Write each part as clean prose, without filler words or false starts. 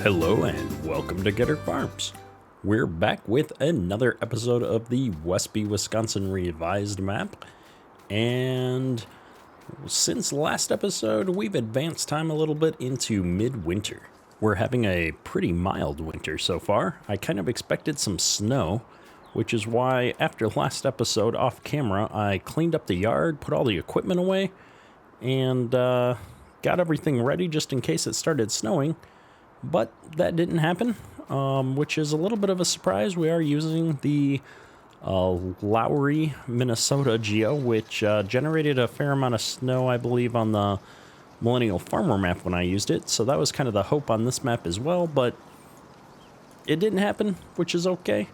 Hello and welcome to Getter Farms. We're back with another episode of the Westby Wisconsin Revised map. And since last episode, we've advanced time a little bit into midwinter. We're having a pretty mild winter so far. I kind of expected some snow, which is why after last episode off camera, I cleaned up the yard, put all the equipment away, and got everything ready just in case it started snowing. But that didn't happen, which is a little bit of a surprise. We are using the Lowry, Minnesota Geo, which generated a fair amount of snow, I believe, on the Millennial Farmer map when I used it. So that was kind of the hope on this map as well, but it didn't happen, which is okay,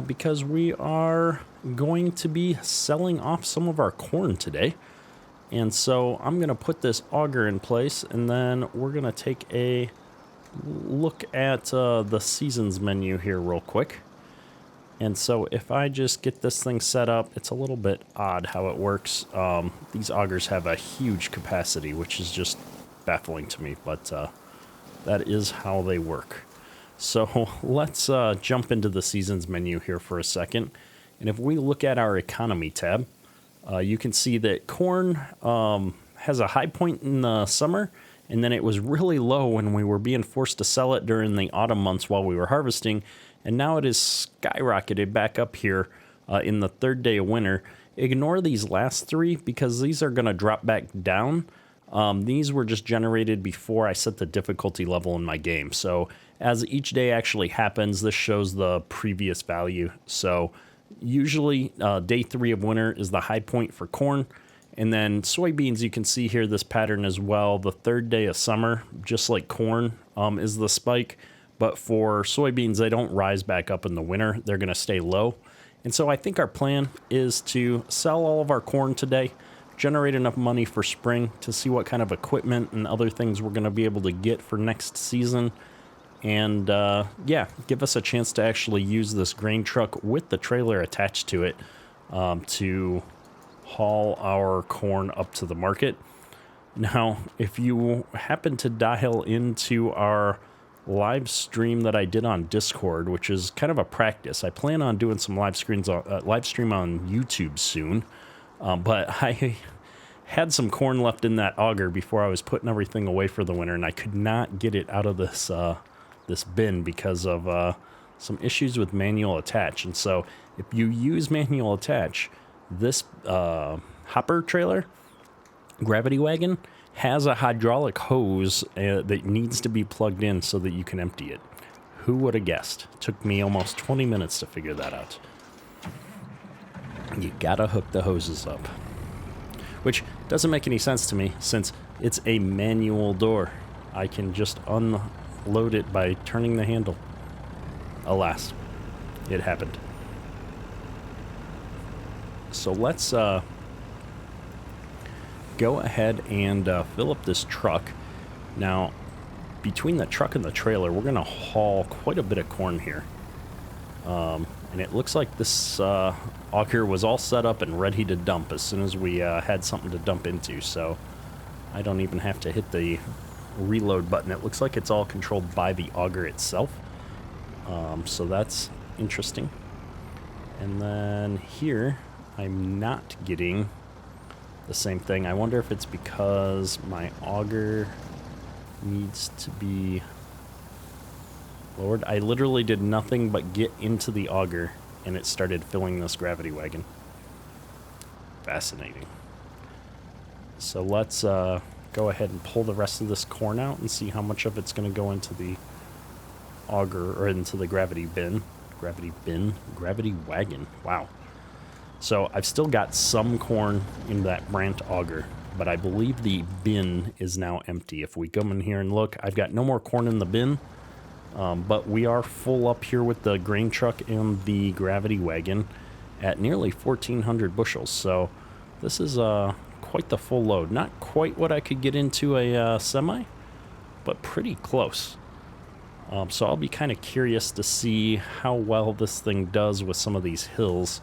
because we are going to be selling off some of our corn today. And so I'm going to put this auger in place, and then we're going to take a look at the seasons menu here real quick. And so if I just get this thing set up, it's a little bit odd how it works. These augers have a huge capacity, which is just baffling to me, but that is how they work. So let's jump into the seasons menu here for a second. And if we look at our economy tab, you can see that corn has a high point in the summer, and then it was really low when we were being forced to sell it during the autumn months while we were harvesting. And now it is skyrocketed back up here in the third day of winter. Ignore these last three because these are going to drop back down. These were just generated before I set the difficulty level in my game. So as each day actually happens, this shows the previous value. So usually day 3 of winter is the high point for corn. And then soybeans, you can see here this pattern as well. The third day of summer, just like corn, is the spike. But for soybeans, they don't rise back up in the winter. They're going to stay low. And so I think our plan is to sell all of our corn today, generate enough money for spring to see what kind of equipment and other things we're going to be able to get for next season. And give us a chance to actually use this grain truck with the trailer attached to it to haul our corn up to the market. Now, if you happen to dial into our live stream that I did on Discord, which is kind of a practice, I plan on doing some live stream on YouTube soon, but I had some corn left in that auger before I was putting everything away for the winter, and I could not get it out of this bin because of some issues with manual attach. And so if you use manual attach, this hopper trailer, gravity wagon, has a hydraulic hose that needs to be plugged in so that you can empty it. Who would have guessed? It took me almost 20 minutes to figure that out. You gotta hook the hoses up. Which doesn't make any sense to me since it's a manual door. I can just unload it by turning the handle. Alas, it happened. So let's go ahead and fill up this truck. Now, between the truck and the trailer, we're going to haul quite a bit of corn here. And it looks like this auger was all set up and ready to dump as soon as we had something to dump into. So I don't even have to hit the reload button. It looks like it's all controlled by the auger itself. So that's interesting. And then here, I'm not getting the same thing. I wonder if it's because my auger needs to be lowered. I literally did nothing but get into the auger and it started filling this gravity wagon. Fascinating. So let's go ahead and pull the rest of this corn out and see how much of it's going to go into the auger or into the gravity wagon. Wow. So I've still got some corn in that Brandt auger, but I believe the bin is now empty. If we come in here and look, I've got no more corn in the bin, but we are full up here with the grain truck and the gravity wagon at nearly 1,400 bushels. So this is quite the full load. Not quite what I could get into a semi, but pretty close. So I'll be kind of curious to see how well this thing does with some of these hills.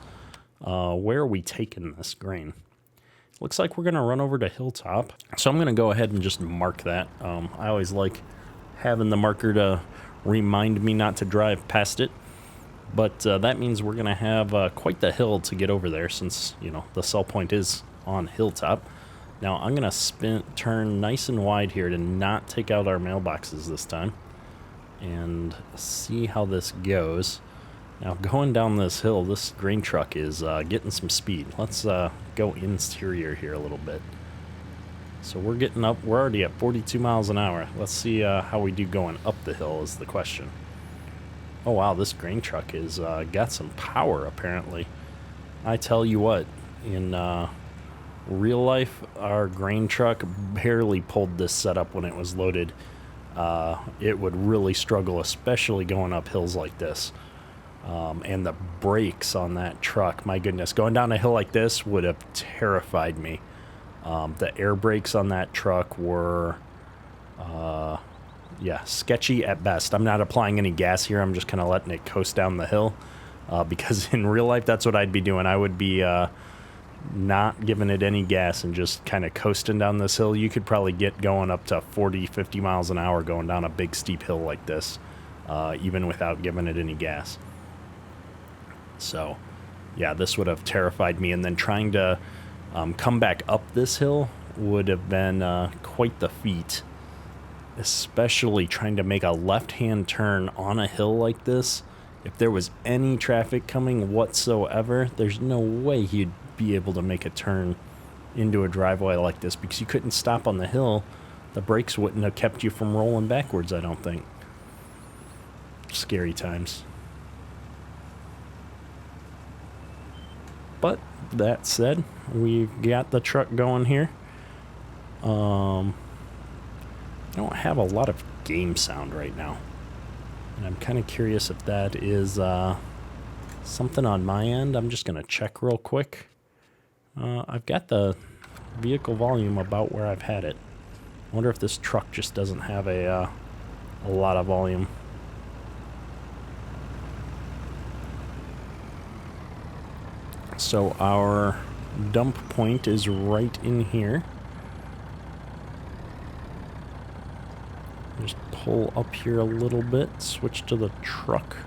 Where are we taking this grain? Looks like we're going to run over to Hilltop. So I'm going to go ahead and just mark that. I always like having the marker to remind me not to drive past it. But that means we're going to have quite the hill to get over there since, you know, the sell point is on hilltop. Now I'm going to turn nice and wide here to not take out our mailboxes this time and see how this goes. Now going down this hill, this grain truck is getting some speed. Let's go interior here a little bit. So we're getting up, we're already at 42 miles an hour. Let's see how we do going up the hill is the question. Oh wow, this grain truck is got some power apparently. I tell you what, in real life, our grain truck barely pulled this setup when it was loaded. It would really struggle, especially going up hills like this. And the brakes on that truck, my goodness, going down a hill like this would have terrified me. The air brakes on that truck were, sketchy at best. I'm not applying any gas here. I'm just kind of letting it coast down the hill because in real life, that's what I'd be doing. I would be not giving it any gas and just kind of coasting down this hill. You could probably get going up to 40, 50 miles an hour going down a big steep hill like this, even without giving it any gas. So, yeah, this would have terrified me. And then trying to come back up this hill would have been quite the feat, especially trying to make a left-hand turn on a hill like this. If there was any traffic coming whatsoever, there's no way you'd be able to make a turn into a driveway like this because you couldn't stop on the hill. The brakes wouldn't have kept you from rolling backwards, I don't think. Scary times. But that said, we've got the truck going here. I don't have a lot of game sound right now. And I'm kind of curious if that is something on my end. I'm just going to check real quick. I've got the vehicle volume about where I've had it. I wonder if this truck just doesn't have a lot of volume. So our dump point is right in here. Just pull up here a little bit, switch to the truck.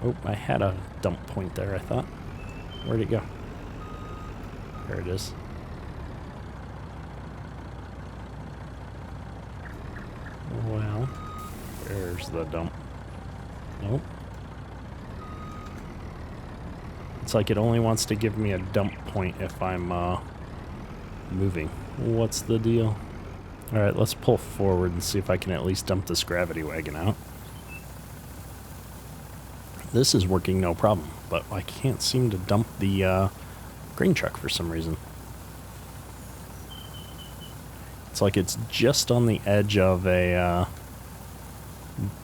Oh, I had a dump point there, I thought. Where'd it go? There it is. Well, there's the dump. Nope. It's like it only wants to give me a dump point if I'm moving. What's the deal? Alright, let's pull forward and see if I can at least dump this gravity wagon out. This is working no problem, but I can't seem to dump the grain truck for some reason. It's like it's just on the edge of a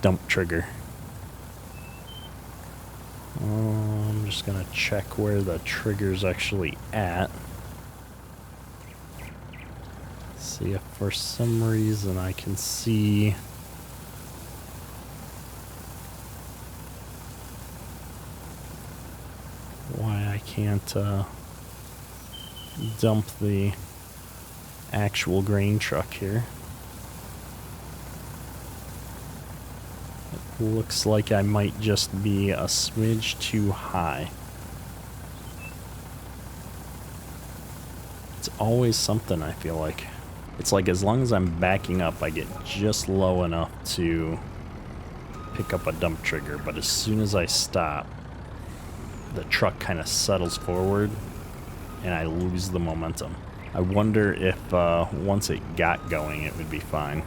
dump trigger. I'm just going to check where the trigger's actually at. See if for some reason I can see why I can't dump the actual grain truck here. It looks like I might just be a smidge too high. It's always something, I feel like. It's like as long as I'm backing up, I get just low enough to pick up a dump trigger, but as soon as I stop, the truck kind of settles forward and I lose the momentum. I wonder if once it got going, it would be fine.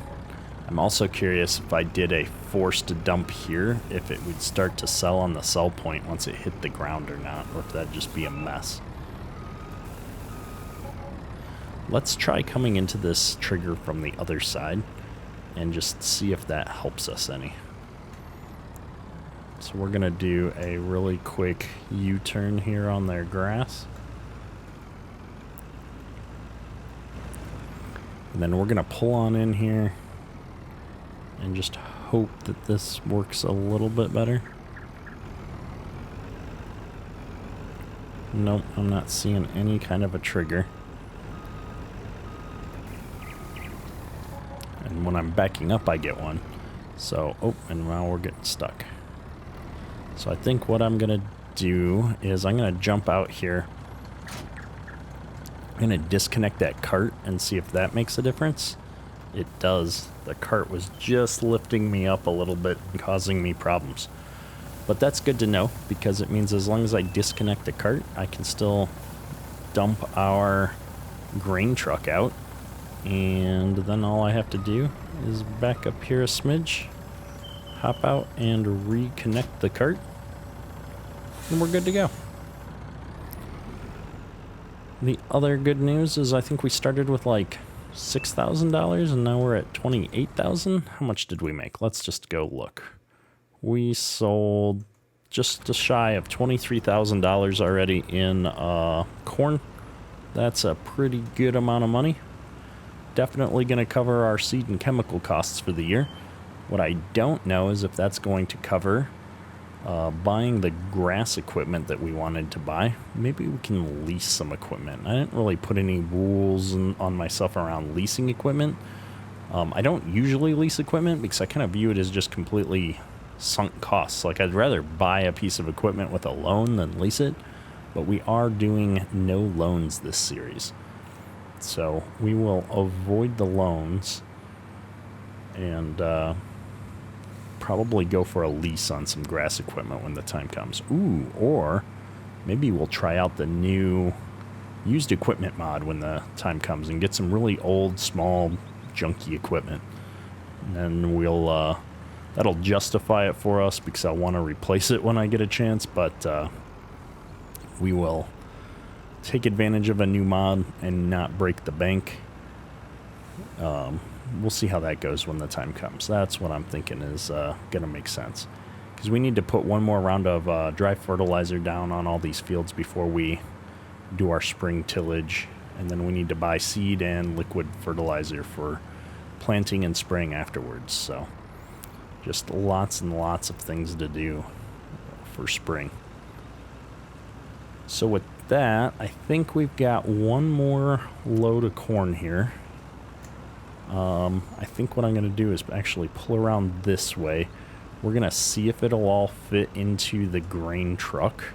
I'm also curious if I did a forced dump here, if it would start to sell on the sell point once it hit the ground or not, or if that'd just be a mess. Let's try coming into this trigger from the other side and just see if that helps us any. So we're going to do a really quick U-turn here on their grass. And then we're going to pull on in here and just hope that this works a little bit better. Nope, I'm not seeing any kind of a trigger. And when I'm backing up, I get one. So, oh, and now we're getting stuck. So I think what I'm going to do is I'm going to jump out here. I'm going to disconnect that cart and see if that makes a difference. It does. The cart was just lifting me up a little bit and causing me problems. But that's good to know, because it means as long as I disconnect the cart, I can still dump our grain truck out. And then all I have to do is back up here a smidge, hop out and reconnect the cart, and we're good to go. The other good news is I think we started with like $6,000 and now we're at $28,000. How much did we make? Let's just go look. We sold just shy of $23,000 already in corn. That's a pretty good amount of money. Definitely going to cover our seed and chemical costs for the year. What I don't know is if that's going to cover buying the grass equipment that we wanted to buy. Maybe we can lease some equipment. I didn't really put any rules on myself around leasing equipment. I don't usually lease equipment because I kind of view it as just completely sunk costs. Like, I'd rather buy a piece of equipment with a loan than lease it. But we are doing no loans this series. So we will avoid the loans and probably go for a lease on some grass equipment when the time comes. Ooh, or maybe we'll try out the new used equipment mod when the time comes and get some really old, small, junky equipment. And then we'll, that'll justify it for us because I'll want to replace it when I get a chance, but we will take advantage of a new mod and not break the bank. We'll see how that goes when the time comes. That's what I'm thinking is going to make sense. Because we need to put one more round of dry fertilizer down on all these fields before we do our spring tillage. And then we need to buy seed and liquid fertilizer for planting and spraying afterwards. So just lots and lots of things to do for spring. So with that, I think we've got one more load of corn here. I think what I'm going to do is actually pull around this way. We're going to see if it'll all fit into the grain truck.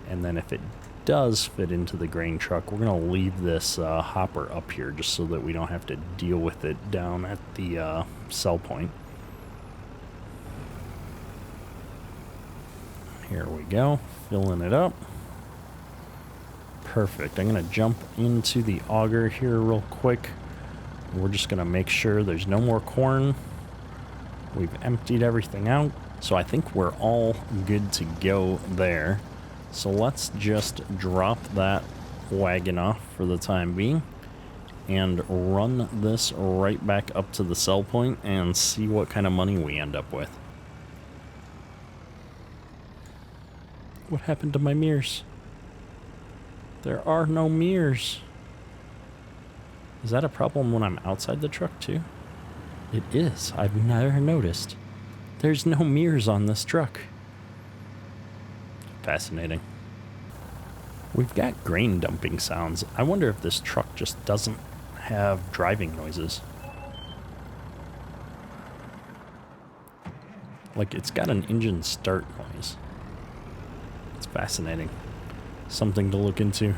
And then if it does fit into the grain truck, we're going to leave this hopper up here just so that we don't have to deal with it down at the sell point. Here we go, filling it up. Perfect. I'm going to jump into the auger here real quick. We're just going to make sure there's no more corn. We've emptied everything out. So I think we're all good to go there. So let's just drop that wagon off for the time being and run this right back up to the sell point and see what kind of money we end up with. What happened to my mirrors? There are no mirrors. Is that a problem when I'm outside the truck too? It is. I've never noticed. There's no mirrors on this truck. Fascinating. We've got grain dumping sounds. I wonder if this truck just doesn't have driving noises. Like, it's got an engine start noise. It's fascinating. Something to look into.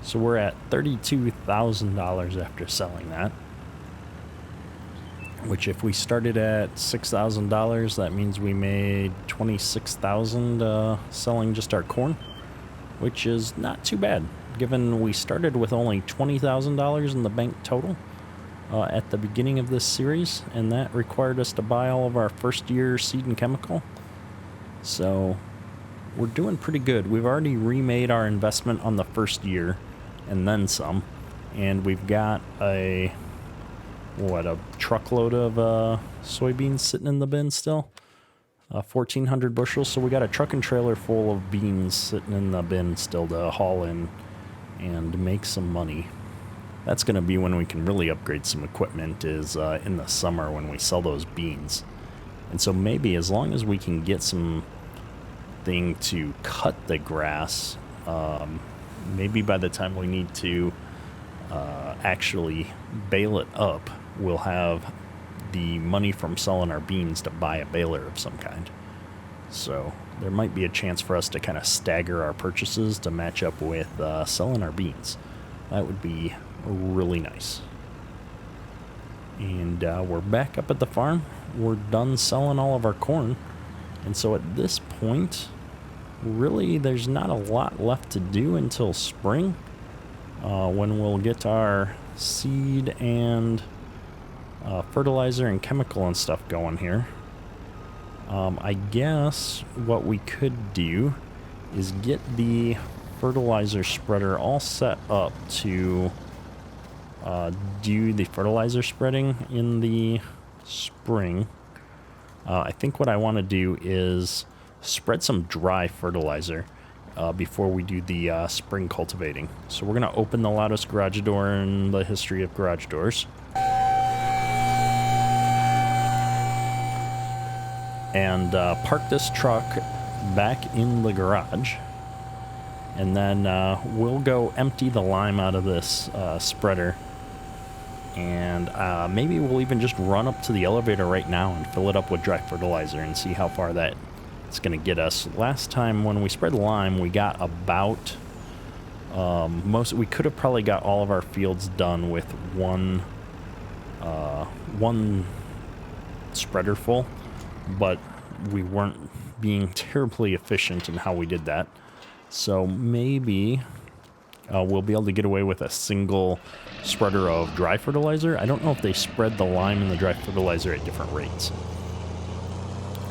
So we're at $32,000 after selling that. Which, if we started at $6,000, that means we made $26,000 selling just our corn, which is not too bad, given we started with only $20,000 in the bank total at the beginning of this series, and that required us to buy all of our first year seed and chemical. So we're doing pretty good. We've already remade our investment on the first year and then some, and we've got a truckload of soybeans sitting in the bin still. 1,400 bushels. So we got a truck and trailer full of beans sitting in the bin still to haul in and make some money. That's going to be when we can really upgrade some equipment, is in the summer when we sell those beans. And so maybe as long as we can get some thing to cut the grass Maybe by the time we need to actually bale it up, we'll have the money from selling our beans to buy a baler of some kind. So there might be a chance for us to kind of stagger our purchases to match up with selling our beans. That would be really nice. And we're back up at the farm. We're done selling all of our corn. And so at this point, really there's not a lot left to do until spring, when we'll get our seed and fertilizer and chemical and stuff going here. I guess what we could do is get the fertilizer spreader all set up to do the fertilizer spreading in the spring. I think what I want to do is spread some dry fertilizer before we do the spring cultivating. So we're going to open the loudest garage door in the history of garage doors. And park this truck back in the garage. And then we'll go empty the lime out of this spreader. And maybe we'll even just run up to the elevator right now and fill it up with dry fertilizer and see how far that's going to get us. Last time when we spread lime, we got about we could have probably got all of our fields done with one spreader full, but we weren't being terribly efficient in how we did that. So maybe we'll be able to get away with a single spreader of dry fertilizer. I don't know if they spread the lime and the dry fertilizer at different rates,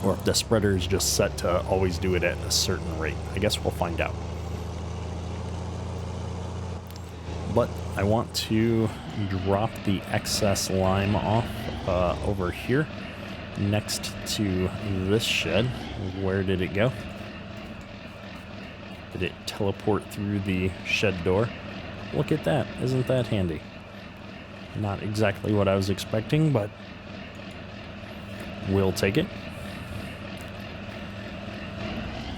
or if the spreader is just set to always do it at a certain rate. I guess we'll find out. But I want to drop the excess lime off over here next to this shed. Where did it go? Did it teleport through the shed door? Look at that. Isn't that handy? Not exactly what I was expecting, but we'll take it.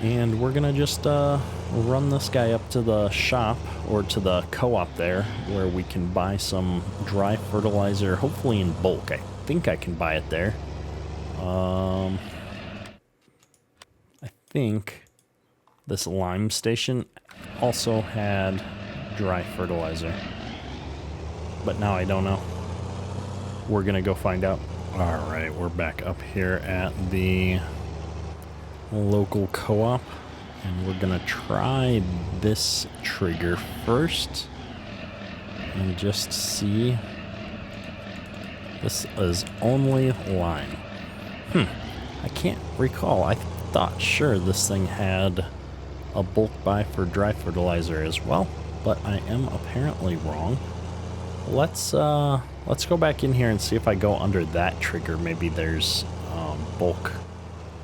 And we're going to just run this guy up to the shop or to the co-op there where we can buy some dry fertilizer, hopefully in bulk. I think I can buy it there. I think this lime station also had dry fertilizer, but now I don't know. We're gonna go find out. All right, we're back up here at the local co-op, and we're gonna try this trigger first and just see. This is only lime. I can't recall. I thought sure this thing had a bulk buy for dry fertilizer as well, but I am apparently wrong. Let's go back in here and see if I go under that trigger. Maybe there's bulk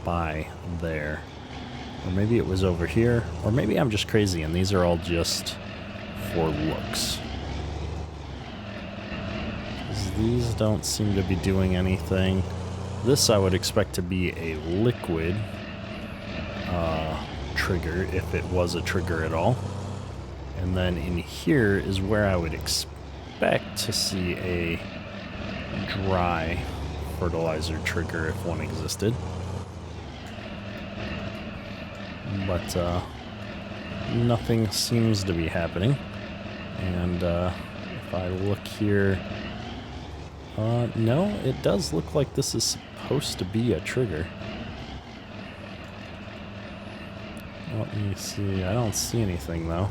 buy there, or maybe it was over here, or maybe I'm just crazy and these are all just for looks. 'Cause these don't seem to be doing anything. This I would expect to be a liquid trigger if it was a trigger at all. And then in here is where I would expect to see a dry fertilizer trigger if one existed. But nothing seems to be happening. And if I look here, no, it does look like this is supposed to be a trigger. Let me see. I don't see anything though.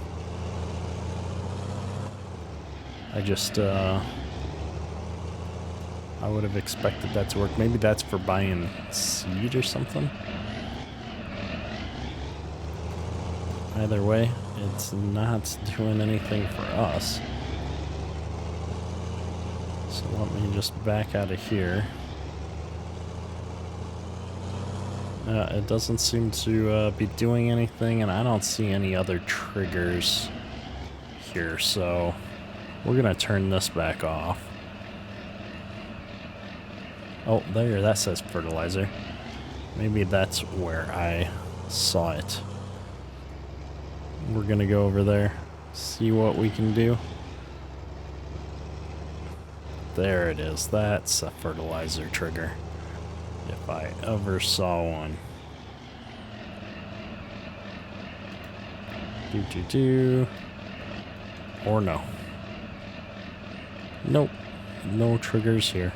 I just I would have expected that to work. Maybe that's for buying seed or something. Either way, it's not doing anything for us. So let me just back out of here. It doesn't seem to be doing anything, and I don't see any other triggers here, so we're gonna turn this back off. Oh, there, that says fertilizer. Maybe that's where I saw it. we're going to go over there, see what we can do. There it is. That's a fertilizer trigger, if I ever saw one. Or no. Nope. No triggers here.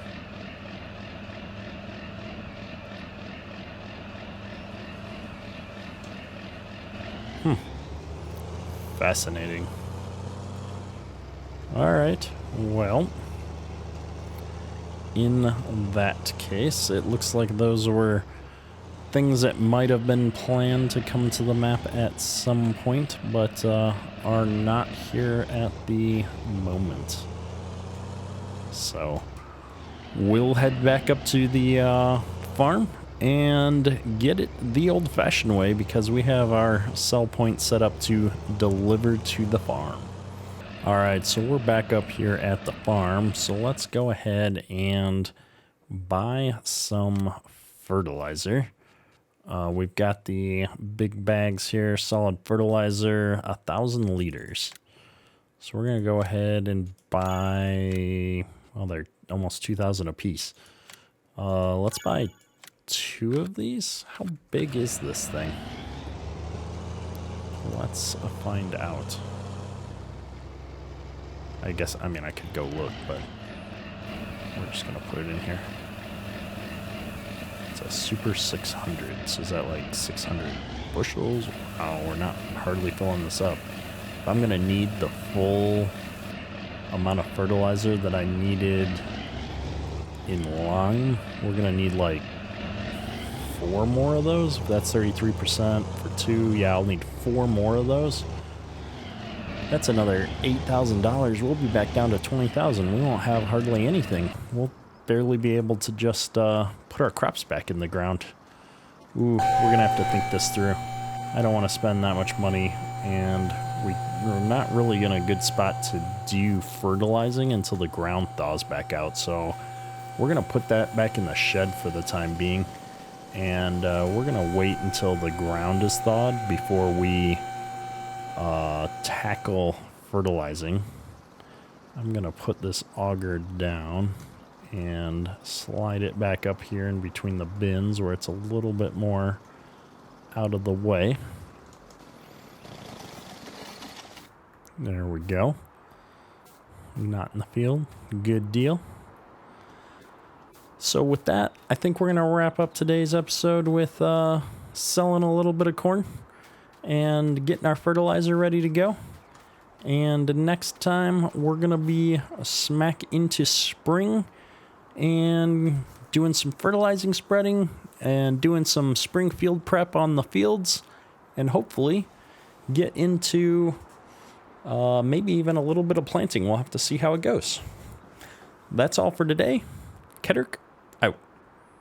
Fascinating. Alright, well, in that case, it looks like those were things that might have been planned to come to the map at some point, but are not here at the moment. So, we'll head back up to the farm and get it the old-fashioned way, because we have our sell point set up to deliver to the farm. Alright, so we're back up here at the farm, so let's go ahead and buy some fertilizer. We've got the big bags here, solid fertilizer, 1,000 liters. So we're going to go ahead and buy, well, they're almost 2,000 a piece. Let's buy 2 of these. How big is this thing? Let's find out. I guess, I mean, I could go look, but we're just going to put it in here. It's a Super 600. So is that like 600 bushels? Oh, we're not hardly filling this up. If I'm going to need the full amount of fertilizer that I needed in line, we're going to need like 4 more of those. If that's 33% for 2, yeah, I'll need 4 more of those. That's another $8,000. We'll be back down to 20,000. We won't have hardly anything. We'll barely be able to just put our crops back in the ground. Ooh, we're gonna have to think this through. I don't want to spend that much money, and we're not really in a good spot to do fertilizing until the ground thaws back out. So we're gonna put that back in the shed for the time being, and we're gonna wait until the ground is thawed before we tackle fertilizing. I'm gonna put this auger down and slide it back up here in between the bins where it's a little bit more out of the way. There we go. Not in the field. Good deal. So with that, I think we're gonna wrap up today's episode with selling a little bit of corn and getting our fertilizer ready to go. And next time we're gonna be smack into spring and doing some fertilizing, spreading, and doing some spring field prep on the fields, and hopefully get into maybe even a little bit of planting. We'll have to see how it goes. That's all for today. Kedrick